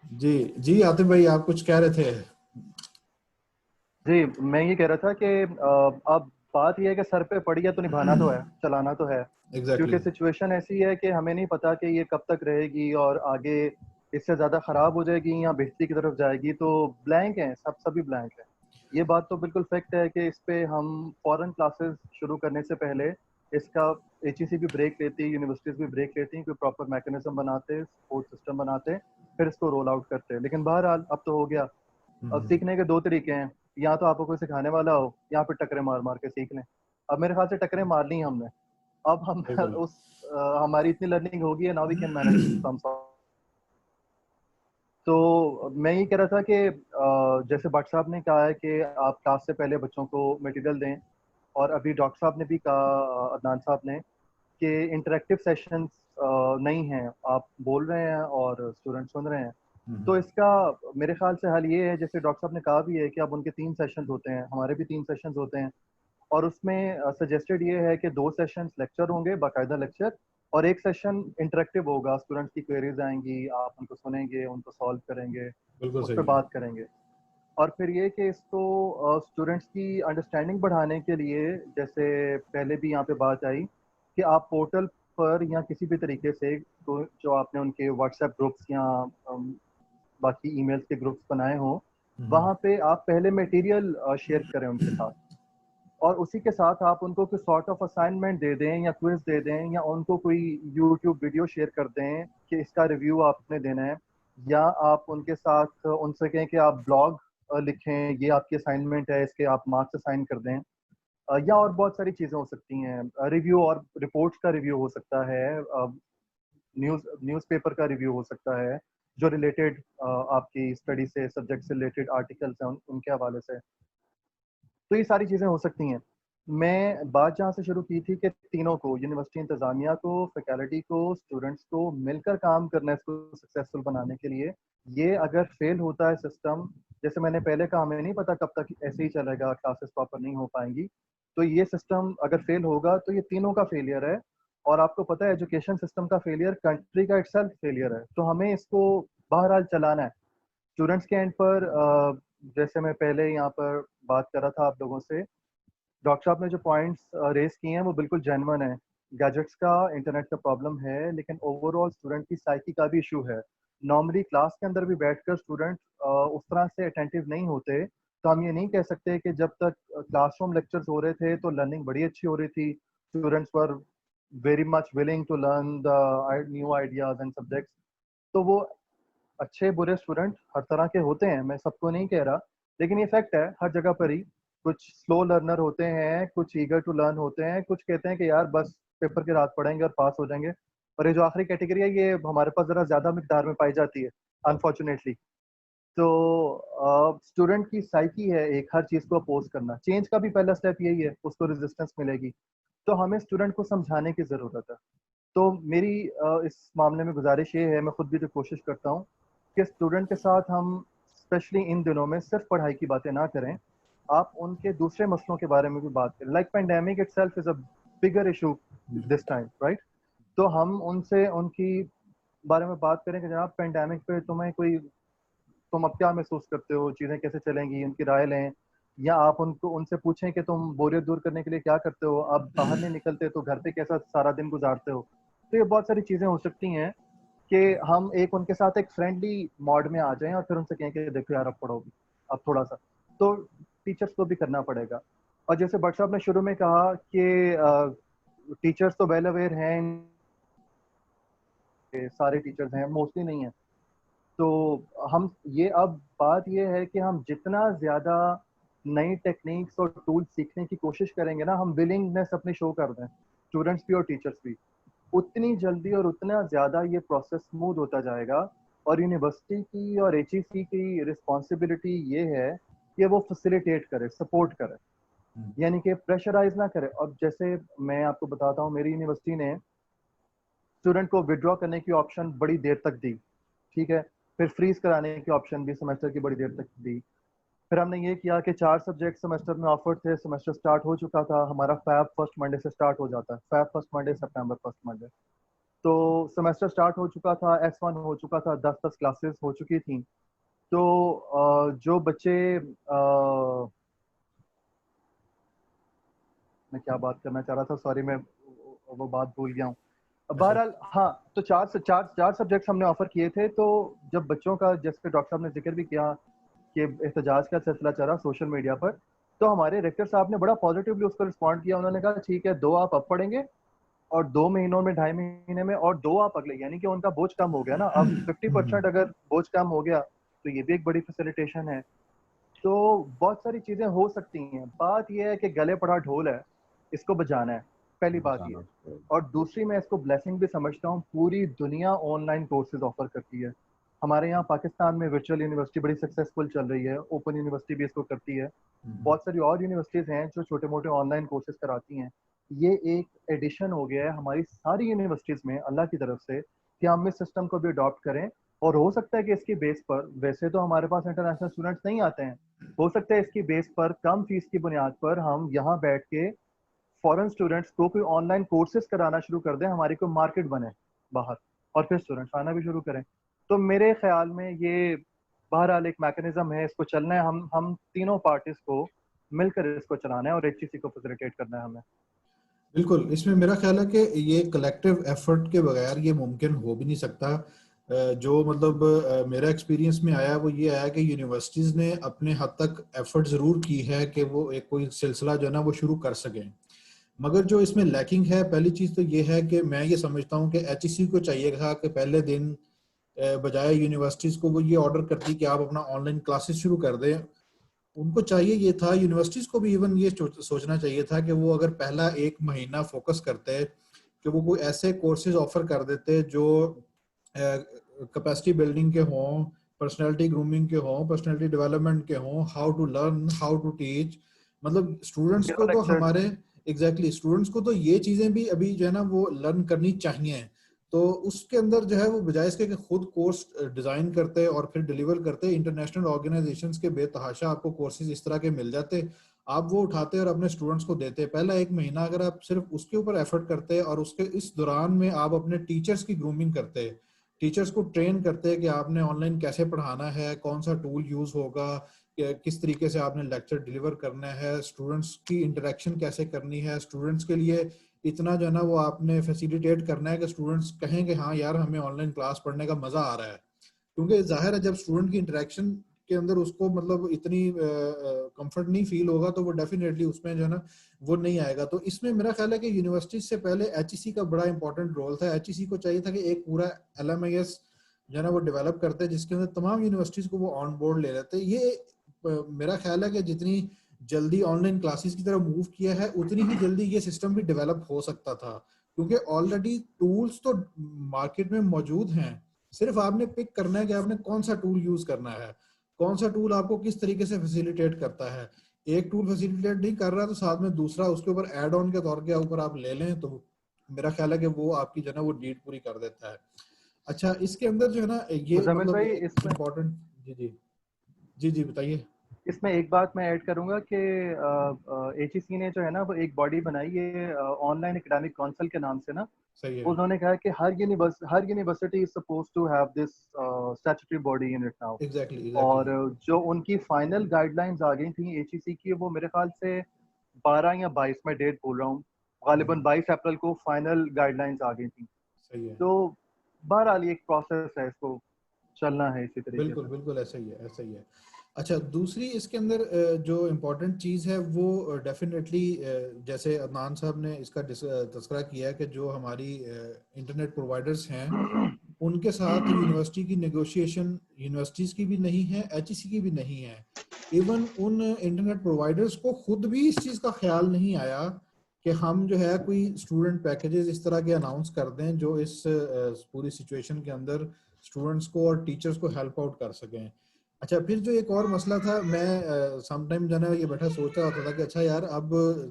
जी जी, आतिफ भाई आप कुछ कह रहे थे। जी, मैं ये कह रहा था कि अब बात ये है कि सर पे पड़ी है तो निभाना तो है, चलाना तो है। एग्जैक्टली क्योंकि सिचुएशन ऐसी है कि हमें नहीं पता कि ये कब तक रहेगी और आगे इससे ज़्यादा ख़राब हो जाएगी या बेहतरी की तरफ जाएगी। तो ब्लैंक हैं, सभी ब्लैंक हैं। ये बात तो बिल्कुल फैक्ट है कि इस पे हम फ़ौरन क्लासेस शुरू करने से पहले इसका एचईसी भी ब्रेक लेती है, यूनिवर्सिटीज़ भी ब्रेक लेती हैं, कोई प्रॉपर मैकेनिज़्म बनाते, सपोर्ट सिस्टम बनाते, फिर इसको रोल आउट करते। लेकिन बहरहाल अब तो हो गया। अब सीखने के दो तरीके हैं, या तो आपको कोई सिखाने वाला हो या फिर टकरे मार मार के सीख लें। अब मेरे ख्याल से टकरे मार ली हमने। अब हम बिल्कुल। हमारी इतनी लर्निंग हो गई है, नाउ वी कैन मैनेज सम। तो मैं ये कह रहा था कि जैसे भट्ट साहब ने कहा है कि आप क्लास से पहले बच्चों को मटेरियल दें, और अभी डॉक्टर साहब ने भी कहा, अदनान साहब ने, कि इंटरेक्टिव सेशंस नहीं हैं, आप बोल रहे हैं और स्टूडेंट सुन रहे हैं। तो इसका मेरे ख्याल से हल ये है, जैसे डॉक्टर साहब ने कहा भी है कि अब उनके 3 सेशंस होते हैं, हमारे भी 3 सेशंस होते हैं। और उसमें सजेस्टेड ये है कि 2 सेशंस लेक्चर होंगे, बाकायदा लेक्चर, और एक सेशन इंटरेक्टिव होगा। स्टूडेंट्स की क्वेरीज आएंगी, आप उनको सुनेंगे, उनको सॉल्व करेंगे, बिल्कुल उस पर सही है। बात करेंगे। और फिर ये कि इसको स्टूडेंट्स की अंडरस्टैंडिंग बढ़ाने के लिए, जैसे पहले भी यहाँ पे बात आई, कि आप पोर्टल पर या किसी भी तरीके से जो आपने उनके व्हाट्सएप ग्रुप्स या बाकी ईमेल्स के ग्रुप्स बनाए हों, वहाँ पे आप पहले मटेरियल शेयर करें उनके साथ। और उसी के साथ आप उनको कोई सॉर्ट ऑफ असाइनमेंट दे दें या क्विज दे दें, या उनको कोई यूट्यूब वीडियो शेयर कर दें कि इसका रिव्यू आपने देना है। या आप उनके साथ उनसे कहें कि आप ब्लॉग लिखें, ये आपकी असाइनमेंट है, इसके आप मार्क्स असाइन कर दें। या और बहुत सारी चीज़ें हो सकती हैं, रिव्यू और रिपोर्ट्स का रिव्यू हो सकता है, न्यूज़पेपर का रिव्यू हो सकता है, जो रिलेटेड आपकी स्टडी से, सब्जेक्ट से रिलेटेड आर्टिकल्स हैं उनके हवाले से। तो ये सारी चीज़ें हो सकती हैं। मैं बात जहाँ से शुरू की थी कि तीनों को, यूनिवर्सिटी इंतज़ामिया को, फैकल्टी को, स्टूडेंट्स को मिलकर काम करना है इसको सक्सेसफुल बनाने के लिए। ये अगर फेल होता है सिस्टम, जैसे मैंने पहले कहा, हमें नहीं पता कब तक ऐसे ही चलेगा, क्लासेस प्रॉपर नहीं हो पाएंगी। तो ये सिस्टम अगर फेल होगा तो ये तीनों का फेलियर है। और आपको पता है एजुकेशन सिस्टम का फेलियर कंट्री का इटसेल्फ फेलियर है। तो हमें इसको बहरहाल चलाना है। स्टूडेंट्स के एंड पर जैसे मैं पहले यहाँ पर बात कर रहा था आप लोगों से, डॉक्टर साहब ने जो पॉइंट्स रेस किए हैं वो बिल्कुल जेन्युइन है। गैजेट्स का, इंटरनेट का प्रॉब्लम है, लेकिन ओवरऑल स्टूडेंट की साइकी का भी इशू है। नॉर्मली क्लास के अंदर भी बैठकर स्टूडेंट उस तरह से अटेंटिव नहीं होते। तो हम ये नहीं कह सकते कि जब तक क्लासरूम लेक्चर्स हो रहे थे तो लर्निंग बड़ी अच्छी हो रही थी, students were very much willing to learn the new ideas and subjects. तो वो अच्छे बुरे स्टूडेंट हर तरह के होते हैं, मैं सबको नहीं कह रहा, लेकिन ये फैक्ट है हर जगह पर ही। कुछ स्लो लर्नर होते हैं, कुछ ईगर टू लर्न होते हैं, कुछ कहते हैं कि यार बस पेपर के रात पढ़ेंगे और पास हो जाएंगे। और ये जो आखिरी कैटेगरी है, ये हमारे पास ज़रा ज़्यादा मिकदार में पाई जाती है, अनफॉर्चुनेटली। तो स्टूडेंट की साइकी है एक, हर चीज़ को अपोज करना। चेंज का भी पहला स्टेप यही है, उसको रेजिस्टेंस मिलेगी। तो हमें स्टूडेंट को समझाने की ज़रूरत है। तो मेरी इस मामले में गुजारिश ये है, मैं खुद भी जो कोशिश करता हूँ, कि स्टूडेंट के साथ हम स्पेशली इन दिनों में सिर्फ पढ़ाई की बातें ना करें, आप उनके दूसरे मसलों के बारे में भी बात करें। Like pandemic itself is a bigger issue this time, right? तो हम उनसे उनकी बारे में बात करें कि जनाब पेंडेमिक पे तुम अब क्या महसूस करते हो, चीज़ें कैसे चलेंगी, उनकी राय लें। या आप उनको उनसे पूछें कि तुम बोरियत दूर करने के लिए क्या करते हो, आप बाहर नहीं निकलते तो घर पे कैसा सारा दिन गुजारते हो। तो ये बहुत सारी चीज़ें हो सकती हैं कि हम एक उनके साथ एक फ्रेंडली मोड में आ जाएं और फिर उनसे कहें कि देखो यार अब पढ़ोगे, अब थोड़ा सा। तो टीचर्स को भी करना पड़ेगा। और जैसे भट्ट साहब ने शुरू में कहा कि टीचर्स तो वेल अवेयर हैं, सारे टीचर्स हैं, मोस्टली नहीं है। तो हम ये, अब बात ये है कि हम जितना ज़्यादा नई टेक्निक्स और टूल्स सीखने की कोशिश करेंगे ना, हम विलिंगनेस अपनी शो कर दें, स्टूडेंट्स भी और टीचर्स भी, उतनी जल्दी और उतना ज़्यादा ये प्रोसेस स्मूथ होता जाएगा। और यूनिवर्सिटी की और एचईसी की रिस्पॉन्सिबिलिटी ये है कि वो फैसिलिटेट करे, सपोर्ट करे, यानी कि प्रेशराइज ना करे। अब जैसे मैं आपको बताता हूँ, मेरी यूनिवर्सिटी ने स्टूडेंट को विड्रॉ करने की ऑप्शन बड़ी देर तक दी, ठीक है। फिर फ्रीज कराने की ऑप्शन भी सेमेस्टर की बड़ी देर तक दी। फिर हमने ये किया कि 4 सब्जेक्ट सेमेस्टर में ऑफर्ड थे, सेमेस्टर स्टार्ट हो चुका था, हमारा फैब फर्स्ट मंडे से स्टार्ट हो जाता है, फैब फर्स्ट मंडे, सितंबर फर्स्ट मंडे। तो सेमेस्टर स्टार्ट हो चुका था, S1 हो चुका था, 10-10 क्लासेस हो चुकी थी। तो जो बच्चे मैं क्या बात करना चाह रहा था, सॉरी, मैं वो बात भूल गया हूँ। अच्छा। बहरहाल हाँ, तो चार सब्जेक्ट्स हमने ऑफर किए थे। तो जब बच्चों का, जैसे डॉक्टर साहब ने जिक्र भी किया कि एहतजाज का सिलसिला चला सोशल मीडिया पर, तो हमारे रेक्टर साहब ने बड़ा पॉजिटिवली उसको रिस्पॉन्ड किया। उन्होंने कहा ठीक है, 2 आप अब पढ़ेंगे और 2 महीनों में, 2.5 महीने में, और 2 आप अगले, यानी कि उनका बोझ कम हो गया ना। अब 50% अगर बोझ कम हो गया तो ये भी एक बड़ी फैसिलिटेशन है। तो बहुत सारी चीजें हो सकती हैं। बात यह है कि गले पड़ा ढोल है, इसको बजाना है, पहली बात ये जाना है। तो और दूसरी, मैं इसको ब्लेसिंग भी समझता हूँ, पूरी दुनिया ऑनलाइन कोर्सेज ऑफर करती है। हमारे यहाँ पाकिस्तान में वर्चुअल यूनिवर्सिटी बड़ी सक्सेसफुल चल रही है, ओपन यूनिवर्सिटी भी इसको करती है। बहुत सारी और यूनिवर्सिटीज़ हैं जो छोटे मोटे ऑनलाइन कोर्सेज कराती हैं। ये एक एडिशन हो गया है हमारी सारी यूनिवर्सिटीज़ में अल्लाह की तरफ से कि हम इस सिस्टम को भी अडॉप्ट करें। और हो सकता है कि इसकी बेस पर, वैसे तो हमारे पास इंटरनेशनल स्टूडेंट्स नहीं आते हैं, हो सकता है इसकी बेस पर कम फीस की बुनियाद पर हम यहाँ बैठ के फॉरेन स्टूडेंट्स को कोई ऑनलाइन कोर्सेज कराना शुरू कर दें, हमारी कोई मार्केट बने बाहर, और फिर स्टूडेंट्स आना भी शुरू करें। तो मेरे ख्याल में ये बहरहाल एक मैकेनिज्म है, इसको चलना है। हम तीनों पार्टीज को मिलकर इसको चलाना है और HEC को फैसिलिटेट करना है हमें। बिल्कुल, इसमें मेरा ख्याल है कि ये कलेक्टिव एफर्ट के बगैर ये मुमकिन हो भी नहीं सकता। जो मतलब मेरा एक्सपीरियंस में आया वो ये आया कि यूनिवर्सिटीज़ ने अपने हद तक एफर्ट ज़रूर की है कि वो एक कोई सिलसिला जो है ना वो शुरू कर सकें। मगर जो इसमें लैकिंग है, पहली चीज़ तो ये है कि मैं ये समझता हूँ कि HEC को चाहिए था कि पहले दिन बजाय यूनिवर्सिटीज़ को वो ये ऑर्डर करती कि आप अपना ऑनलाइन क्लासेस शुरू कर दें, उनको चाहिए ये था, यूनिवर्सिटीज को भी इवन ये सोचना चाहिए था कि वो अगर पहला 1 महीना फोकस करते कि वो कोई ऐसे कोर्सेज ऑफर कर देते जो कैपेसिटी बिल्डिंग के हों, पर्सनालिटी ग्रूमिंग के हों, पर्सनालिटी डेवलपमेंट के हों, how to learn, how to teach. मतलब स्टूडेंट्स जीरो को तो लेक्चर्स। हमारे एग्जैक्टली स्टूडेंट्स को तो ये चीजें भी अभी जो है ना वो लर्न करनी चाहिए। तो उसके अंदर जो है वो बजाय इसके कि खुद कोर्स डिजाइन करते और फिर डिलीवर करते, इंटरनेशनल ऑर्गेनाइजेशंस के बेतहाशा आपको कोर्सेज इस तरह के मिल जाते, आप वो उठाते और अपने स्टूडेंट्स को देते। पहला 1 महीना अगर आप सिर्फ उसके ऊपर एफर्ट करते और उसके इस दौरान में आप अपने टीचर्स की ग्रूमिंग करते, टीचर्स को ट्रेन करते हैं कि आपने ऑनलाइन कैसे पढ़ाना है, कौन सा टूल यूज होगा, किस तरीके से आपने लेक्चर डिलीवर करना है, स्टूडेंट्स की इंटरेक्शन कैसे करनी है, स्टूडेंट्स के लिए इतना जो है ना वो आपने फैसिलिटेट करना है कि स्टूडेंट्स कहेंगे हाँ यार हमें ऑनलाइन क्लास पढ़ने का मजा आ रहा है। क्योंकि जाहिर है जब स्टूडेंट की इंटरेक्शन के अंदर उसको मतलब इतनी कंफर्ट नहीं फील होगा तो वो डेफिनेटली उसमें जो है ना वो नहीं आएगा। तो इसमें मेरा ख्याल है कि यूनिवर्सिटी से पहले HEC का बड़ा इंपॉर्टेंट रोल था। HEC को चाहिए था कि एक पूरा LMIS जो है ना वो डेवलप करते जिसके अंदर तमाम यूनिवर्सिटीज को वो ऑन बोर्ड ले लेते। ये मेरा ख्याल है कि जितनी जल्दी ऑनलाइन क्लासेस की तरफ मूव किया है उतनी ही जल्दी ये सिस्टम भी डेवलप हो सकता था, क्योंकि ऑलरेडी टूल्स तो मार्केट में मौजूद हैं। सिर्फ आपने पिक करना है कि आपने कौन सा टूल यूज करना है, कौन सा टूल आपको किस तरीके से फैसिलिटेट करता है। एक टूल फैसिलिटेट नहीं कर रहा तो साथ में दूसरा उसके ऊपर एड ऑन के तौर के ऊपर आप ले लें तो मेरा ख्याल है कि वो आपकी जो है ना वो नीड पूरी कर देता है। अच्छा, इसके अंदर जो है ना ये मुजम्मिल मतलब भाई, इसमें इम्पोर्टेंट। जी जी जी जी बताइए। इसमें एक बात मैं ऐड करूंगा कि HEC ने जो है ना वो एक बॉडी बनाई है ऑनलाइन एकेडमिक काउंसिल के नाम से ना। सही है। उन्होंने कहा कि हर university is suppose to have this statutory body in it now. Exactly और एग्जैक्टली। जो उनकी फाइनल गाइडलाइंस आ गई थी HEC की, वो मेरे ख्याल से 12 या 22, मैं डेट बोल रहा हूँ, गालिबन 22 अप्रैल को फाइनल गाइडलाइंस आ गई थी। सही है। तो बहरहाल ये एक प्रोसेस है, इसको चलना है इसी तरीके बिल्कुल से। बिल्कुल ऐसा ही है, ऐसा ही है। अच्छा, दूसरी इसके अंदर जो इम्पोर्टेंट चीज़ है वो डेफिनेटली जैसे अदनान साहब ने इसका तस्करा किया है कि जो हमारी इंटरनेट प्रोवाइडर्स हैं उनके साथ यूनिवर्सिटी की नेगोशिएशन यूनिवर्सिटीज़ की भी नहीं है, HEC की भी नहीं है। इवन उन इंटरनेट प्रोवाइडर्स को खुद भी इस चीज़ का ख्याल नहीं आया कि हम जो है कोई स्टूडेंट पैकेजेस इस तरह के अनाउंस कर दें जो इस पूरी सिचुएशन के अंदर स्टूडेंट्स को और टीचर्स को हेल्प आउट कर सकें। अच्छा, फिर जो एक और मसला था, मैं समटाइम जो है ना ये बैठा सोचता होता था कि अच्छा यार अब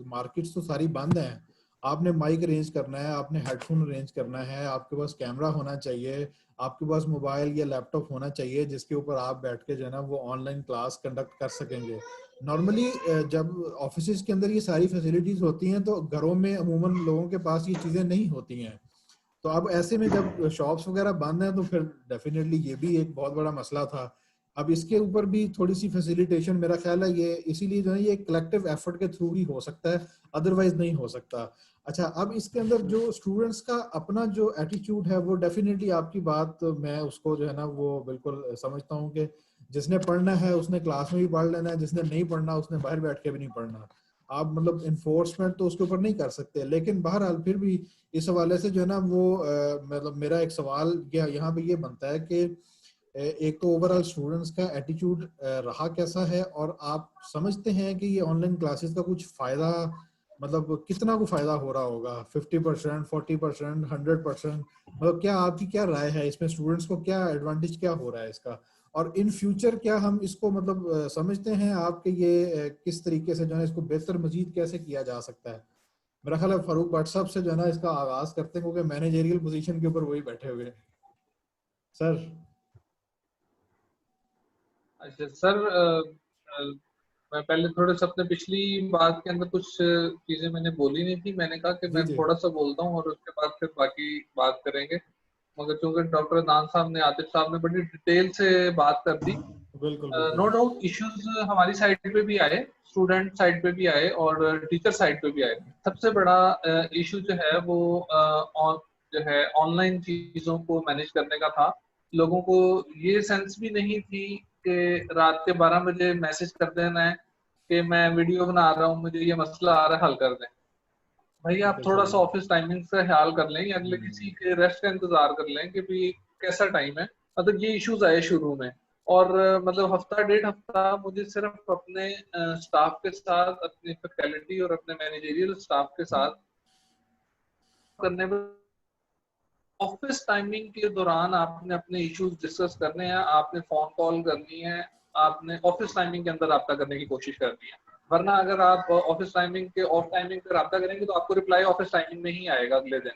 मार्केट्स तो सारी बंद हैं, आपने माइक अरेंज करना है, आपने हेडफोन अरेंज करना है, आपके पास कैमरा होना चाहिए, आपके पास मोबाइल या लैपटॉप होना चाहिए जिसके ऊपर आप बैठ के जो है ना वो ऑनलाइन क्लास कंडक्ट कर सकेंगे। नॉर्मली जब ऑफिस के अंदर ये सारी फैसिलिटीज होती हैं तो घरों में अमूमन लोगों के पास ये चीज़ें नहीं होती हैं। तो अब ऐसे में जब शॉप्स वगैरह बंद हैं तो फिर डेफिनेटली ये भी एक बहुत बड़ा मसला था। अब इसके ऊपर भी थोड़ी सी फैसिलिटेशन मेरा ख्याल है ये इसीलिए जो है ये कलेक्टिव एफर्ट के थ्रू ही हो सकता है, अदरवाइज नहीं हो सकता। अच्छा, अब इसके अंदर जो स्टूडेंट्स का अपना जो एटीट्यूड है वो डेफिनेटली आपकी बात मैं उसको जो है ना वो बिल्कुल समझता हूँ कि जिसने पढ़ना है उसने क्लास में भी पढ़ लेना है, जिसने नहीं पढ़ना उसने बाहर बैठ के भी नहीं पढ़ना। आप मतलब इन्फोर्समेंट तो उसके ऊपर नहीं कर सकते, लेकिन बहरहाल फिर भी इस हवाले से जो है ना वो मतलब मेरा एक सवाल यहाँ पे ये बनता है कि एक तो ओवरऑल स्टूडेंट्स का एटीट्यूड रहा कैसा है, और आप समझते हैं कि ये ऑनलाइन क्लासेस का कुछ फायदा मतलब कितना को फायदा हो रहा होगा, 50%, 40%, 100%? मतलब क्या आपकी क्या राय है इसमें, स्टूडेंट्स को क्या एडवांटेज क्या हो रहा है इसका, और इन फ्यूचर क्या हम इसको मतलब समझते हैं आप कि ये किस तरीके से जो है इसको बेहतर मजीद कैसे किया जा सकता है? मेरा ख्याल है फारूक भट्ट साहब से जो है ना इसका आगाज करते हैं, क्योंकि मैनेजरियल पोजीशन के ऊपर वही बैठे हुए हैं सर। अच्छा सर, मैं पहले थोड़े से अपने पिछली बात के अंदर कुछ चीजें मैंने बोली नहीं थी। मैंने कहा कि जी मैं जी थोड़ा सा बोलता हूँ और उसके बाद फिर बाकी बात करेंगे। मगर चूंकि डॉक्टर नान साहब ने, आतिफ साहब ने बड़ी डिटेल से बात कर दी। बिल्कुल नो बिल्कुल। डाउट इश्यूज हमारी साइड पे भी आए, स्टूडेंट साइड पे भी आए और टीचर साइड पे भी आए। सबसे बड़ा इशू जो है वो जो है ऑनलाइन चीजों को मैनेज करने का था। लोगों को ये सेंस भी नहीं थी कि रात के 12 बजे मैसेज कर देना है कि मैं वीडियो बना रहा हूँ, मुझे ये मसला आ रहा है, हल कर दें। भाई आप बिल्कुल थोड़ा सही सा है। ऑफिस टाइमिंग का ख्याल कर लें या अगले किसी के रेस्ट का इंतजार कर लें कि भी कैसा टाइम है। मतलब ये इश्यूज आए शुरू में, और मतलब हफ्ता डेढ़ हफ्ता मुझे सिर्फ अपने स्टाफ के साथ, अपनी फैकल्टी और अपने मैनेजरियल स्टाफ के साथ करने में, ऑफिस टाइमिंग के दौरान आपने अपने इश्यूज डिस्कस करने हैं, आपने फोन कॉल करनी है, आपने ऑफिस टाइमिंग के अंदर रब्ता करने की कोशिश करनी है। वरना अगर आप ऑफिस टाइमिंग के ऑफ टाइमिंग पे रब्ता करेंगे तो आपको रिप्लाई ऑफिस टाइमिंग में ही आएगा अगले दिन।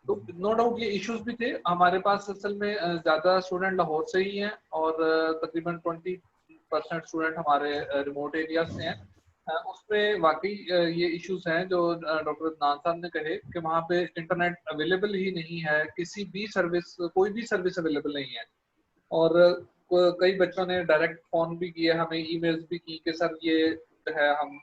तो नो डाउट ये इश्यूज भी थे हमारे पास। असल में ज्यादा स्टूडेंट लाहौर से ही हैं और तकरीबन 20% स्टूडेंट हमारे रिमोट एरिया से हैं। उसमें वाकई ये इश्यूज हैं जो डॉक्टर अदनान साहब ने कहे कि वहाँ पे इंटरनेट अवेलेबल ही नहीं है, किसी भी सर्विस, कोई भी सर्विस अवेलेबल नहीं है। और कई बच्चों ने डायरेक्ट फोन भी किए, हमें ईमेल्स भी की कि सर ये जो है हम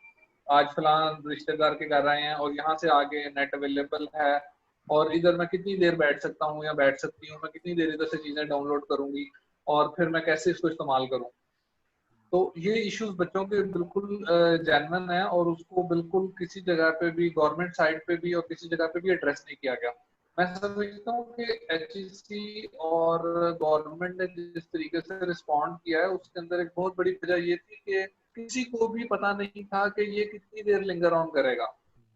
आज फलां रिश्तेदार के घर आए हैं और यहाँ से आगे नेट अवेलेबल है, और इधर मैं कितनी देर बैठ सकता हूँ या बैठ सकती हूँ, मैं कितनी देर इधर से चीजें डाउनलोड करूंगी और फिर मैं कैसे इसको इस्तेमाल करूँ। तो ये इश्यूज बच्चों के बिल्कुल जेन्युइन है और उसको बिल्कुल किसी जगह पे भी, गवर्नमेंट साइड पे भी और किसी जगह पे भी एड्रेस नहीं किया गया। मैं समझता हूँ कि एचईसी और गवर्नमेंट ने जिस तरीके से रिस्पॉन्ड किया है उसके अंदर एक बहुत बड़ी वजह ये थी कि किसी को भी पता नहीं था कि ये कितनी देर लिंगर ऑन करेगा।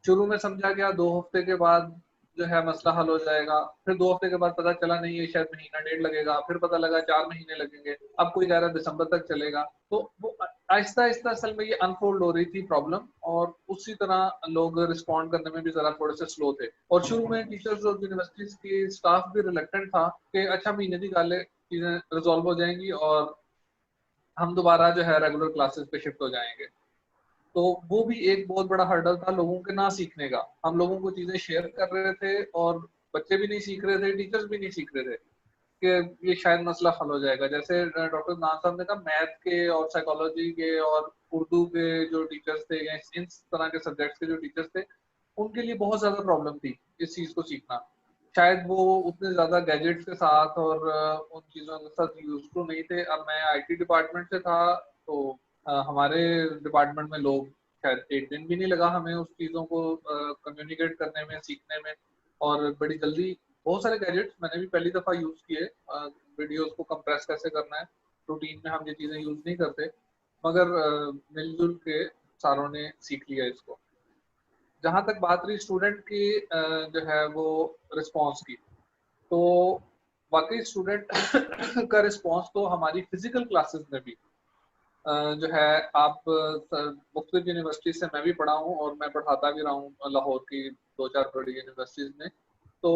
शुरू में समझा गया 2 हफ्ते के बाद जो है मसला हल हो जाएगा, फिर 2 हफ्ते के बाद पता चला नहीं ये शायद महीना डेढ़ लगेगा, फिर पता लगा 4 महीने लगेंगे, अब कोई कह रहा है दिसंबर तक चलेगा। तो वो आहिस्ता आहिस्ता असल में ये अनफोल्ड हो रही थी प्रॉब्लम, और उसी तरह लोग रिस्पॉन्ड करने में भी जरा थोड़े से स्लो थे। और शुरू में टीचर्स और यूनिवर्सिटीज की स्टाफ भी रिलेक्टेंट था कि अच्छा महीने की गाले चीजें रिजॉल्व हो जाएंगी और हम दोबारा जो है रेगुलर क्लासेस पे शिफ्ट हो जाएंगे। तो वो भी एक बहुत बड़ा हर्डल था लोगों के ना सीखने का। हम लोगों को चीजें शेयर कर रहे थे और बच्चे भी नहीं सीख रहे थे, टीचर्स भी नहीं सीख रहे थे कि ये शायद मसला हल हो जाएगा। जैसे डॉक्टर नान साहब ने कहा, मैथ के और साइकोलॉजी के और उर्दू के जो टीचर्स थे या इन तरह के सब्जेक्ट्स के जो टीचर्स थे, उनके लिए बहुत ज्यादा प्रॉब्लम थी इस चीज को सीखना। शायद वो उतने ज्यादा गैजेट्स के साथ और उन चीजों के साथ यूज टू नहीं थे। अब मैं आईटी डिपार्टमेंट से था, तो हमारे डिपार्टमेंट में लोग, शायद एक दिन भी नहीं लगा हमें उस चीजों को कम्युनिकेट करने में, सीखने में। और बड़ी जल्दी बहुत सारे गैजेट्स मैंने भी पहली दफा यूज किए। वीडियोस को कंप्रेस कैसे करना है, रूटीन में हम ये चीजें यूज नहीं करते, मगर मिलजुल के सारों ने सीख लिया इसको। जहां तक बात रही स्टूडेंट की जो है वो रिस्पॉन्स की, तो वाकई स्टूडेंट का रिस्पॉन्स तो हमारी फिजिकल क्लासेस में भी जो है, आप मुख्तलिफ यूनिवर्सिटी से मैं भी पढ़ा हूँ और मैं पढ़ाता भी रहा हूँ लाहौर की 2-4 बड़ी यूनिवर्सिटीज में। तो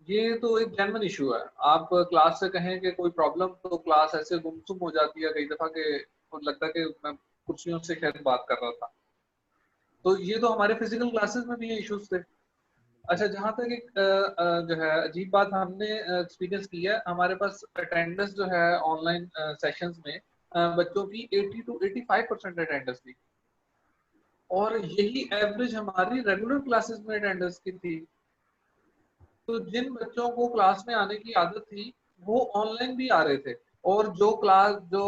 ये तो एक जेन्युइन इशू है। आप क्लास से कहें कि कोई प्रॉब्लम, तो क्लास ऐसे गुमसुम हो जाती है कई दफा के लगता है कि मैं कुर्सियों से शायद बात कर रहा था। तो ये तो हमारे फिजिकल क्लासेस में भी ये इश्यूज थे। अच्छा, जहाँ तक एक जो है अजीब बात हमने एक्सपीरियंस की है, हमारे पास अटेंडेंस जो है ऑनलाइन सेशंस में बच्चों की 80 to 85% अटेंडेंस थी, और यही एवरेज हमारी रेगुलर क्लासेस में अटेंडेंस की थी। तो जिन बच्चों को क्लास में आने की आदत थी वो ऑनलाइन भी आ रहे थे, और जो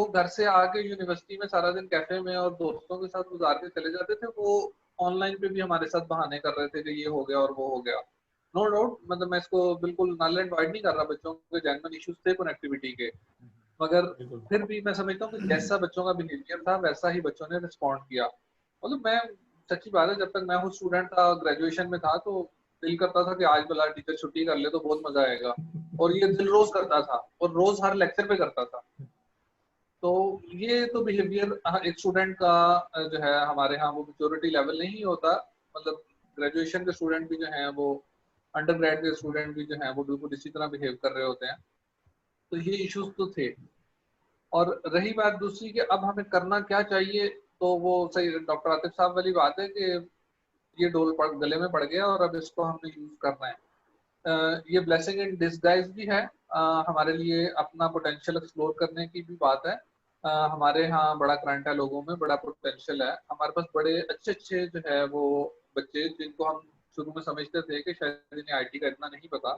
घर से आके यूनिवर्सिटी में सारा दिन कैफे में और दोस्तों के साथ गुजार के चले जाते थे, वो ऑनलाइन पे भी हमारे साथ बहाने कर रहे थे कि ये हो गया और वो हो गया। नो डाउट, मतलब मैं इसको बिल्कुल नल एंड वाइड नहीं कर रहा, बच्चों के जेन्युइन इश्यूज थे कनेक्टिविटी के, मगर बिल्कुल फिर भी मैं समझता हूँ कि जैसा बच्चों का बिहेवियर था वैसा ही बच्चों ने रिस्पॉन्ड किया। मतलब मैं, सच्ची बात है, जब तक मैं खुद स्टूडेंट था, ग्रेजुएशन में था, तो दिल करता था कि आज भला टीचर छुट्टी कर ले तो बहुत मजा आएगा, और ये दिल रोज करता था, और रोज हर लेक्चर पे करता था। तो ये तो बिहेवियर एक स्टूडेंट का जो है हमारे यहाँ वो मेच्योरिटी लेवल नहीं होता। मतलब ग्रेजुएशन के स्टूडेंट भी जो हैं वो, अंडर ग्रेड के स्टूडेंट भी जो हैं वो बिल्कुल इसी तरह बिहेव कर रहे होते हैं। तो ये इश्यूज तो थे। और रही बात दूसरी कि अब हमें करना क्या चाहिए, तो वो सही डॉक्टर आतिफ साहब वाली बात है कि ये गले में पड़ गया और अब इसको हमने यूज करना है। ये ब्लेसिंग इन डिसगाइज भी है, हमारे लिए अपना पोटेंशियल एक्सप्लोर करने की भी बात है। हमारे यहाँ बड़ा करंट है, लोगों में बड़ा पोटेंशियल है, हमारे पास बड़े अच्छे अच्छे जो है वो बच्चे, जिनको हम शुरू में समझते थे कि शायद इन्हें आईटी का इतना नहीं पता,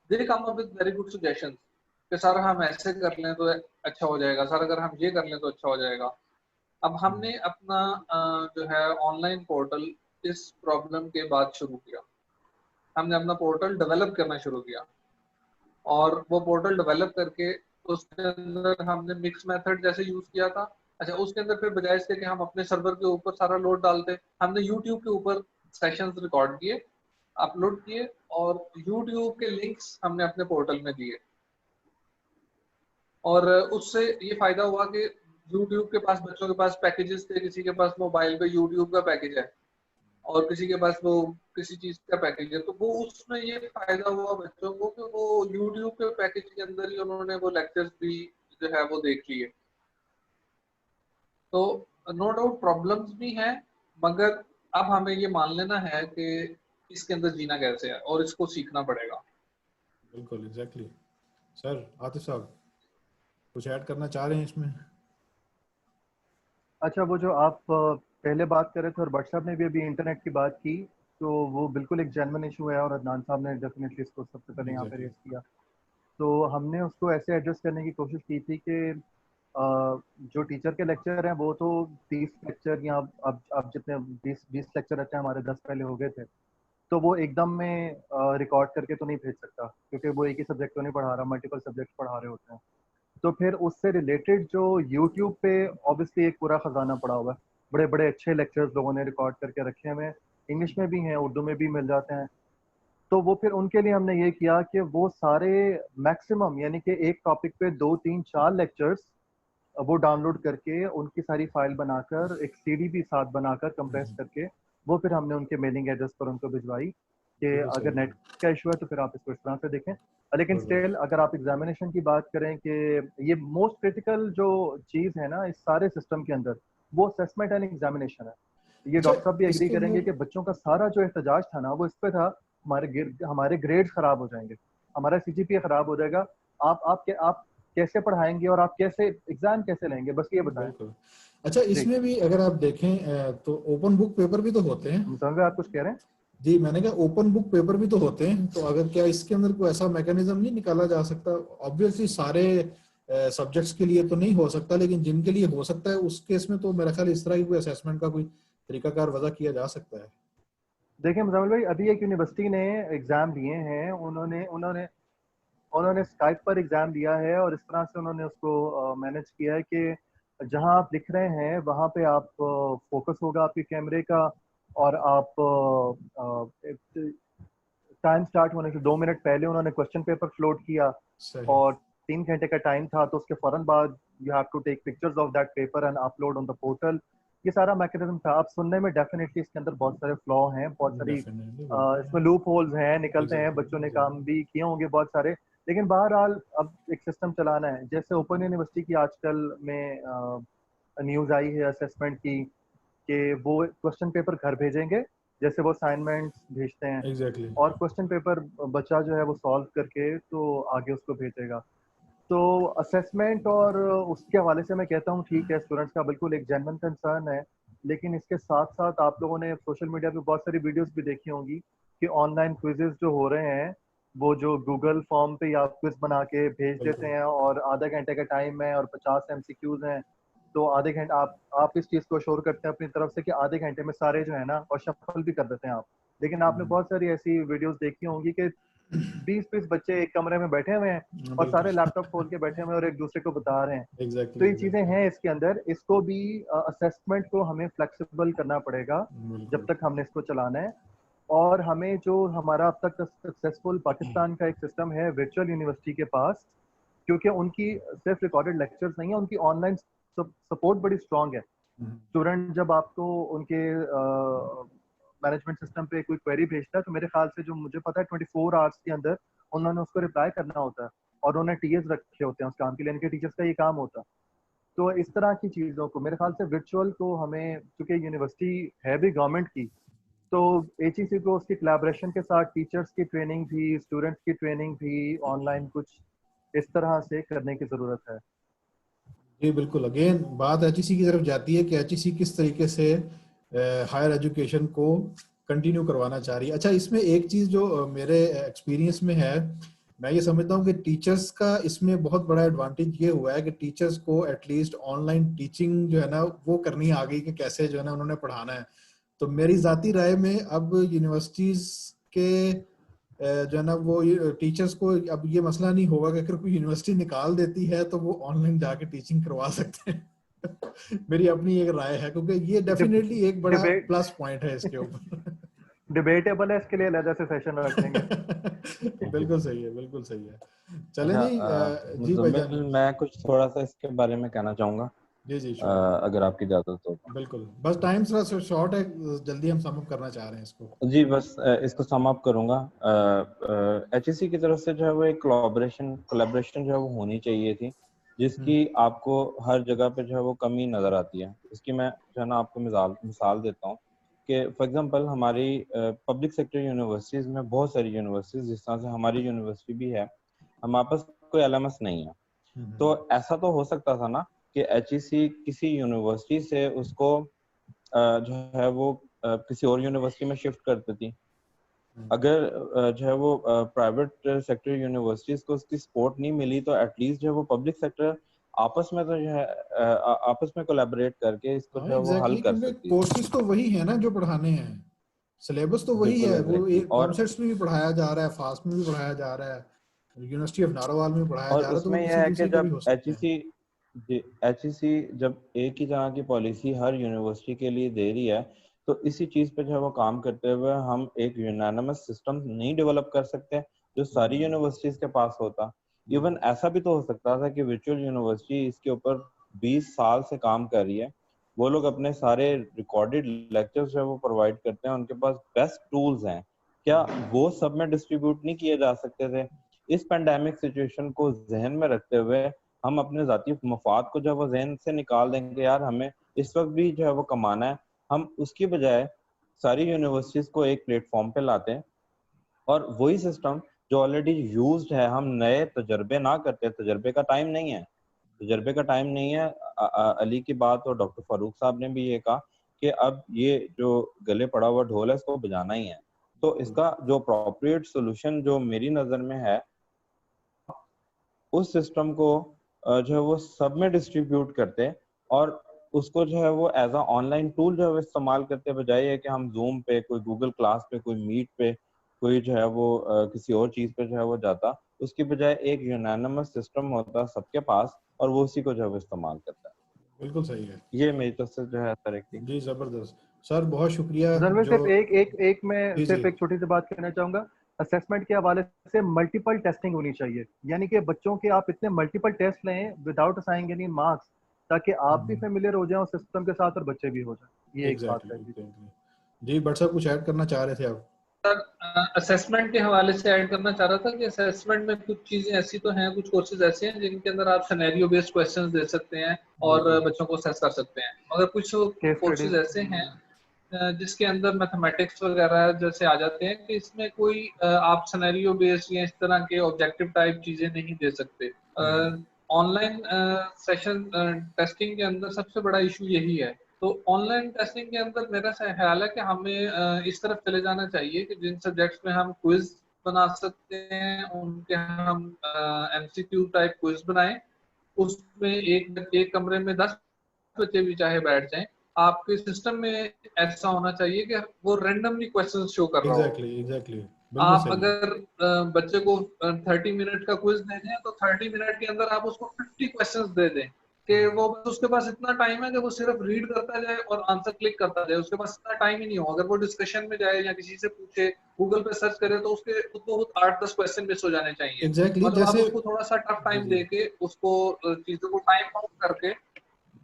they come up with very good suggestions कि सर हम ऐसे कर लें तो अच्छा हो जाएगा, सर अगर हम ये कर लें तो अच्छा हो जाएगा। अब हमने अपना जो है ऑनलाइन पोर्टल इस प्रॉब्लम के बाद शुरू किया। हमने अपना पोर्टल डेवलप करना शुरू किया, और वो पोर्टल डेवलप करके उसके अंदर हमने मिक्स मेथड जैसे यूज किया था। अच्छा, उसके अंदर फिर बजाय इसके कि हम अपने सर्वर के ऊपर सारा लोड डालते, हमने यूट्यूब के ऊपर सेशंस रिकॉर्ड किए, अपलोड किए, और यूट्यूब के लिंक्स हमने अपने पोर्टल में दिए। और उससे ये फायदा हुआ कि यूट्यूब के पास, बच्चों के पास पैकेजेस थे, किसी के पास मोबाइल पे यूट्यूब का पैकेज है और किसी के पास वो किसी चीज का पैकेज है, तो वो उसमें ये फायदा हुआ बच्चों को कि वो यूट्यूब के पैकेज के अंदर ही उन्होंने वो लेक्चर्स भी जो है वो देख लिए। तो नो डाउट प्रॉब्लम्स भी हैं, मगर अब हमें ये मान लेना है कि इसके अंदर जीना कैसे है और इसको सीखना पड़ेगा। बिल्कुल एग्जैक्टली। सर आतिफ साहब कुछ ऐड करना चाह रहे हैं इसमें? अच्छा, वो जो आप पहले बात कर रहे थे और भट्ट साहब ने भी अभी इंटरनेट की बात की, तो वो बिल्कुल एक जेन्युइन इशू है और अदनान साहब ने डेफिनेटली इसको सबसे पहले यहाँ पे एग्जैक्टली। रेज किया। तो हमने उसको ऐसे एड्रेस करने की कोशिश की थी कि जो टीचर के लेक्चर हैं वो तो 30 लेक्चर, या अब जितने 20 लेक्चर रहते हैं हमारे, 10 पहले हो गए थे, तो वो एकदम में रिकॉर्ड करके तो नहीं भेज सकता, क्योंकि वो एक ही सब्जेक्ट तो नहीं पढ़ा रहा, मल्टीपल सब्जेक्ट पढ़ा रहे होते हैं। तो फिर उससे रिलेटेड जो यूट्यूब पे ऑब्वियसली एक पूरा खजाना पड़ा हुआ है, बड़े बड़े अच्छे लेक्चर्स लोगों ने रिकॉर्ड करके रखे हुए, इंग्लिश में भी हैं, उर्दू में भी मिल जाते हैं। तो वो फिर उनके लिए हमने ये किया कि वो सारे मैक्सिमम, यानी कि एक टॉपिक पे 2 3 4 लेक्चर्स वो डाउनलोड करके उनकी सारी फाइल बनाकर एक सीडी भी साथ बनाकर कंप्रेस करके वो फिर हमने उनके मेलिंग एड्रेस पर उनको भिजवाई कि बिल्कुल अगर सही। नेट का इशू है तो फिर आप इसको इस तरह से देखें। लेकिन स्टिल अगर आप एग्जामिनेशन की बात करें कि ये मोस्ट क्रिटिकल जो चीज़ है ना इस सारे सिस्टम के अंदर, वो असेसमेंट एंड एग्जामिनेशन है। ये अच्छा डॉक्टर साहब भी एग्री इसके करेंगे अंदर कि बच्चों का सारा जो एहतजाज था ना वो इस पे था, हमारे ग्रेड्स खराब हो जाएंगे, हमारा सीजीपीए खराब हो जाएगा, आप कैसे पढ़ाएंगे और आप कैसे एग्जाम कैसे लेंगे, बस ये बताएं। बिल्कुल। अच्छा जी, इसमें भी अगर आप देखें तो ओपन बुक पेपर भी तो होते हैं। समझ में आप कुछ कह रहे हैं? जी मैंने कहा ओपन बुक पेपर भी तो होते हैं, तो अगर क्या इसके अंदर कोई ऐसा मैकेनिज्म नहीं निकाला जा सकता? ऑब्वियसली सारे सब्जेक्ट्स के लिए तो नहीं हो सकता, लेकिन जिनके लिए हो सकता है उस केस में तो मेरा ख्याल इस तरह की कोई असेसमेंट का कोई तरीकाकार वजह किया जा सकता है। देखिए मुजामिल भाई, अभी एक यूनिवर्सिटी ने एग्जाम लिए हैं, उन्होंने उन्होंने उन्होंने स्काइप पर एग्जाम दिया है और इस तरह से उन्होंने उसको मैनेज किया है कि जहां आप लिख रहे हैं वहां पे आप फोकस होगा आपके कैमरे का, और आप टाइम स्टार्ट होने से 2 मिनट पहले उन्होंने क्वेश्चन पेपर फ्लोट किया, सही। और 3 घंटे का टाइम था, तो उसके फौरन बाद you have to take pictures of that paper and upload on the portal. ये सारा मैकेनिज्म था। अब सुनने में डेफिनेटली इसके अंदर बहुत सारे फ्लॉ हैं, बहुत सारी डेफिनेटली बिल्कुल। इसमें लूप होल्स हैं, निकलते हैं, एग्जैक्टली बच्चों ने एग्जैक्टली। काम भी किए होंगे बहुत सारे। लेकिन बहरहाल अब एक सिस्टम चलाना है, जैसे ओपन यूनिवर्सिटी की आजकल में न्यूज़ आई है असेसमेंट की कि वो क्वेश्चन पेपर घर भेजेंगे जैसे वो असाइनमेंट्स भेजते हैं एग्जैक्टली। और क्वेश्चन पेपर बच्चा जो है वो सॉल्व करके तो आगे उसको भेजेगा। तो असेसमेंट और उसके हवाले से मैं कहता हूँ ठीक है, स्टूडेंट्स का बिल्कुल एक जेन्युइन कंसर्न है, लेकिन इसके साथ साथ आप लोगों ने सोशल मीडिया पे बहुत सारी वीडियोस भी देखी होंगी कि ऑनलाइन क्विजेस जो हो रहे हैं, वो जो गूगल फॉर्म पे आप क्विज बना के भेज देते हैं और आधा घंटे का टाइम है और 50 एमसीक्यूज हैं, तो आधे घंटे आप इस चीज़ को श्योर करते हैं अपनी तरफ से कि आधे घंटे में सारे जो है ना, और शफल भी कर देते हैं आप। लेकिन आपने बहुत सारी ऐसी वीडियोस देखी होंगी कि 20-20 बच्चे एक कमरे में बैठे हुए हैं और सारे लैपटॉप खोल के बैठे हुए हैं और एक दूसरे को बता रहे हैं। तो ये चीजें हैं इसके अंदर, इसको भी असेसमेंट को हमें फ्लेक्सिबल करना पड़ेगा जब तक हमने इसको चलाना है। और हमें जो हमारा अब तक सक्सेसफुल पाकिस्तान का एक सिस्टम है वर्चुअल यूनिवर्सिटी के पास, क्योंकि उनकी सिर्फ रिकॉर्डेड लेक्चर्स नहीं है, उनकी ऑनलाइन सपोर्ट बड़ी स्ट्रांग है। स्टूडेंट जब आपको उनके मैनेजमेंट सिस्टम पे कोई क्वेरी भेजता है तो मेरे ख्याल से जो मुझे पता है 24 आवर्स के अंदर उन्होंने उसको रिप्लाई करना होता है और उन्होंने टीएस रखे होते हैं उस काम के लिए, इनके टीचर्स का ये काम होता है। तो इस तरह की चीज़ों को मेरे ख्याल से वर्चुअल को हमें, क्योंकि यूनिवर्सिटी है भी गवर्नमेंट की, तो एचईसी को उसकी कोलैबोरेशन के साथ टीचर्स की ट्रेनिंग भी, स्टूडेंट्स की ट्रेनिंग भी ऑनलाइन कुछ इस तरह से करने की ज़रूरत है। जी बिल्कुल। अगेन बात एचईसी की तरफ जाती है कि एचईसी किस तरीके से हायर एजुकेशन को कंटिन्यू करवाना चाह रही है। अच्छा, इसमें एक चीज़ जो मेरे एक्सपीरियंस में है, मैं ये समझता हूँ कि टीचर्स का इसमें बहुत बड़ा एडवांटेज ये हुआ है कि टीचर्स को एटलीस्ट ऑनलाइन टीचिंग जो है ना वो करनी आ गई कि कैसे जो है ना उन्होंने पढ़ाना है। तो मेरी ज़ाती राय में अब यूनिवर्सिटीज़ के जो है ना वो टीचर्स को अब ये मसला नहीं होगा कि अगर कोई यूनिवर्सिटी निकाल देती है तो वो ऑनलाइन जाके टीचिंग करवा सकते हैं। मेरी अपनी एक राय है, क्योंकि ये डेफिनेटली एक बड़ा प्लस पॉइंट है इसके ऊपर। डिबेटेबल है, इसके लिए अलग से सेशन रख लेंगे। बिल्कुल सही है, बिल्कुल सही है। चले अच्छा, जी जी भाईजान, मैं कुछ थोड़ा सा इसके बारे में कहना चाहूंगा। जी जी अगर आपकी इजाजत हो। बिल्कुल, बस टाइम थोड़ा शॉर्ट है, जल्दी हम सम अप करना चाह रहे हैं इसको। जी बस इसको सम अप करूंगा। एचईसी की तरफ से जो है वो एक कोलैबोरेशन जो है वो होनी चाहिए थी, जिसकी आपको हर जगह पे जो है वो कमी नजर आती है। इसकी मैं जो है ना आपको मिसाल देता हूँ कि फॉर एग्जांपल हमारी पब्लिक सेक्टर यूनिवर्सिटीज में बहुत सारी यूनिवर्सिटीज, जिस तरह से हमारी यूनिवर्सिटी भी है, हमारे पास कोई एलएमएस नहीं है। तो ऐसा तो हो सकता था ना कि एचईसी किसी यूनिवर्सिटी से उसको जो है वो किसी और यूनिवर्सिटी में शिफ्ट कर देती। अगर जो है वो प्राइवेट सेक्टर यूनिवर्सिटीज को उसकी सपोर्ट नहीं मिली तो एटलीस्ट जो है वो पब्लिक सेक्टर आपस में तो जो है आपस में कोलैबोरेट करके इसको जो है वो हल कर सकती है। कोर्सेज तो वही है ना जो पढ़ाने हैं, सिलेबस तो वही है, वो एक कॉन्सेप्ट्स में भी पढ़ाया जा रहा है, फास्ट में भी पढ़ाया जा रहा है, यूनिवर्सिटी ऑफ नारोवाल में पढ़ाया जा रहा है, तो वो उसमें यह किसी है कि दूसरी का भी जब हो सकता है। एचईसी जब एक ही तरह की पॉलिसी हर यूनिवर्सिटी के लिए दे रही है, तो इसी चीज पे जो है वो काम करते हुए हम एक यूनानिमस सिस्टम नहीं डेवलप कर सकते जो सारी यूनिवर्सिटीज के पास होता। इवन ऐसा भी तो हो सकता था कि वर्चुअल यूनिवर्सिटी इसके ऊपर 20 साल से काम कर रही है, वो लोग अपने सारे रिकॉर्डेड लेक्चर्स जो है वो प्रोवाइड करते हैं, उनके पास बेस्ट टूल्स हैं, क्या वो सब में डिस्ट्रीब्यूट नहीं किए जा सकते थे? इस पेंडेमिक सिचुएशन को जहन में रखते हुए हम अपने जाती मफाद को जो है वो जहन से निकाल देंगे, यार हमें इस वक्त भी जो है वो कमाना है, हम उसकी बजाय सारी यूनिवर्सिटीज को एक प्लेटफॉर्म पे लाते हैं और वही सिस्टम जो ऑलरेडी यूज्ड है, हम नए तजर्बे ना करते। तजर्बे का टाइम नहीं है, तजर्बे का टाइम नहीं है। अली की बात और डॉक्टर फारूक साहब ने भी ये कहा कि अब ये जो गले पड़ा हुआ ढोल है इसको बजाना ही है। तो इसका जो अप्रोप्रिएट सोल्यूशन जो मेरी नजर में है, उस सिस्टम को जो है वो सब में डिस्ट्रीब्यूट करते और उसको जो है वो एज अ ऑनलाइन टूल जो है वो इस्तेमाल करते, बजाय है कि हम जूम पे, कोई गूगल क्लास पे, कोई मीट पे, कोई जो है वो किसी और चीज पे जो है वो जाता, उसकी बजाय एक यूनानिमस सिस्टम होता सबके पास और वो उसी को जो है वो इस्तेमाल करता है। बिल्कुल सही है, ये मेरी तरफ से जो है सर एक जी जबरदस्त सर, बहुत शुक्रिया। मैं जो सिर्फ मैं सिर्फ एक छोटी सी बात कहना चाहूंगा। असेसमेंट के हवाले से मल्टीपल टेस्टिंग होनी चाहिए, यानी कि बच्चों के आप इतने मल्टीपल टेस्ट लें विदाउट असाइनिंग एनी मार्क्स, ताकि आप भी फेमिलियर हो जाएं उस सिस्टम के साथ और बच्चे भी हो जाएं। ये एक बात है जी। बट साहब कुछ ऐड करना चाह रहे थे आप? सर असेसमेंट के हवाले से ऐड करना चाह रहा था कि असेसमेंट में कुछ चीजें ऐसी तो हैं, कुछ कोर्सेज ऐसे हैं जिनके अंदर आप सिनेरियो बेस्ड क्वेश्चंस दे सकते हैं और बच्चों को असेस कर सकते हैं, मगर कुछ कोर्सेज ऐसे हैं जिसके अंदर मैथमेटिक्स वगैरह जैसे आ जाते हैं कि इसमें कोई आप सिनेरियो बेस्ड या इस तरह के ऑब्जेक्टिव टाइप चीजें नहीं दे सकते। ऑनलाइन सेशन टेस्टिंग के अंदर सबसे बड़ा इशू यही है। तो ऑनलाइन टेस्टिंग के अंदर मेरा ख्याल है कि हमें इस तरफ चले जाना चाहिए कि जिन सब्जेक्ट्स में हम क्विज बना सकते हैं उनके हम एमसीक्यू टाइप क्विज बनाएं। उसमें एक कमरे में 10 बच्चे भी चाहे बैठ जाएं, आपके सिस्टम में ऐसा होना चाहिए कि वो रैंडमली क्वेश्चन शो कर रहा हो। एग्जैक्टली बिल्कुल आप सही है। अगर बच्चे को 30 मिनट का क्विज दे दें तो 30 मिनट के अंदर आप उसको 50 क्वेश्चंस दे दें कि वो उसके पास इतना टाइम है कि वो सिर्फ रीड करता जाए और आंसर क्लिक करता जाए। उसके पास इतना टाइम ही नहीं हो। अगर वो डिस्कशन में जाए या किसी से पूछे, गूगल पे सर्च करे, तो उसके बहुत 8-10 क्वेश्चन मिस हो जाने चाहिए। एग्जैक्टली मतलब आप जैसे उसको थोड़ा सा टफ टाइम जी, देके उसको चीजों को टाइम काउंट करके,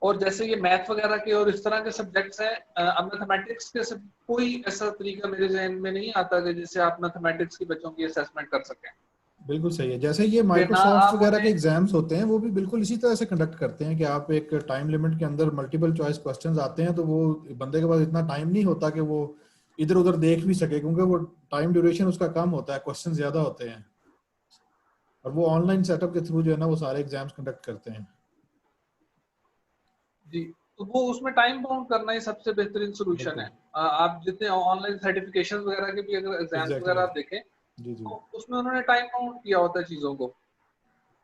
और जैसे ये मैथ वगैरह के और इस तरह के सब्जेक्ट्स हैं, अब मैथमेटिक्स के कोई ऐसा तरीका मेरे जहन में नहीं आता कि जिससे आप मैथमेटिक्स के बच्चों की असेसमेंट कर सकें। बिल्कुल सही है। जैसे ये कि ना माइक्रोसॉफ्ट आप वगैरह के उन्हें एग्जाम्स होते हैं वो भी बिल्कुल इसी तरह से कंडक्ट करते हैं कि आप एक टाइम लिमिट के अंदर मल्टीपल चॉइस क्वेश्चंस आते हैं, तो वो बंदे के पास इतना टाइम नहीं होता कि वो इधर उधर देख भी सके, क्योंकि वो टाइम ड्यूरेशन उसका कम होता है, क्वेश्चन ज्यादा होते हैं, और वो ऑनलाइन सेटअप के थ्रू जो है ना वो सारे एग्जाम्स कंडक्ट करते हैं। जी, तो वो उसमें टाइम बाउंड करना ही सबसे बेहतरीन सोल्यूशन है। बिल्कुल आप जितने ऑनलाइन सर्टिफिकेशन वगैरह के भी अगर एग्जाम्स वगैरह एग्जैक्टली आप देखें जी जी तो उसमें उन्होंने टाइम बाउंड किया होता है चीजों को,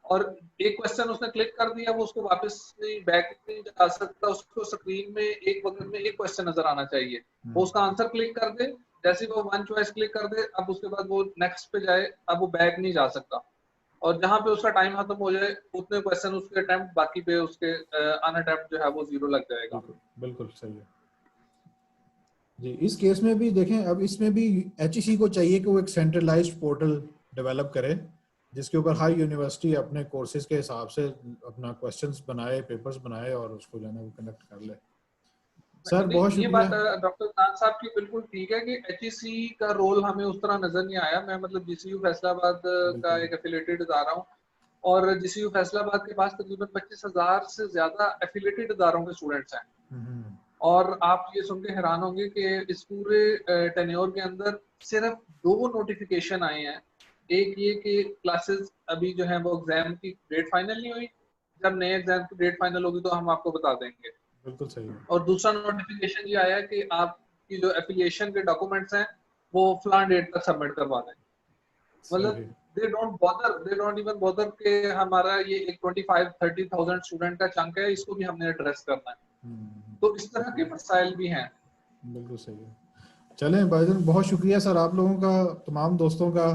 और एक क्वेश्चन उसने क्लिक कर दिया, वो उसको वापस नहीं बैक नहीं जा सकता। उसको स्क्रीन में एक वक्त में एक क्वेश्चन नजर आना चाहिए। वो उसका आंसर क्लिक कर दे, जैसे वो वन चॉइस क्लिक कर दे, अब उसके बाद वो नेक्स्ट पे जाए, अब वो बैक नहीं जा सकता। और जहां पे उसका टाइम खत्म हो जाए उतने क्वेश्चन उसके अटेम्प्ट बाकी पे उसके अनअटेम्प्ट जो है वो 0 लग जाएगा। बिल्कुल बिल्कुल सही है जी। इस केस में भी देखें, अब इसमें भी एचईसी को चाहिए कि वो एक सेंट्रलाइज्ड पोर्टल डेवलप करे जिसके ऊपर हर यूनिवर्सिटी अपने कोर्सेज के हिसाब से अपना क्वेश्चंस बनाए, पेपर्स बनाए और उसको जो है ना वो कंडक्ट कर ले। सर नहीं, बहुत ये शुक्रिया। बात डॉक्टर खान साहब की बिल्कुल ठीक है कि एचईसी का रोल हमें उस तरह नजर नहीं आया। मैं मतलब जीसीयू फैसलाबाद का बिल्कुल एक एफिलिएटेड इदारा हूँ, और जीसीयू फैसलाबाद के पास तकरीबन 25,000 से ज्यादा एफिलिएटेड इदारों के स्टूडेंट्स हैं। हम्म, और आप ये सुन के हैरान होंगे कि इस पूरे टेन्योर के अंदर सिर्फ 2 नोटिफिकेशन आए हैं। एक ये कि क्लासेस अभी जो है वो एग्जाम की डेट फाइनल नहीं हुई, जब नए एग्जाम की डेट फाइनल होगी तो हम आपको बता देंगे। बिल्कुल सही है। और दूसरा नोटिफिकेशन ये आया कि आपकी जो एफिलिएशन के डॉक्यूमेंट्स हैं वो फलान डेट तक सबमिट करवा दें। मतलब सही। दे डोंट इवन बॉदर कि हमारा ये एक 25-30,000 स्टूडेंट का चंक है, इसको भी हमने एड्रेस करना है। तो इस तरह के मसाइल भी हैं। बिल्कुल सही है। चलें भाईजान, बहुत शुक्रिया सर आप लोगों का, तमाम दोस्तों का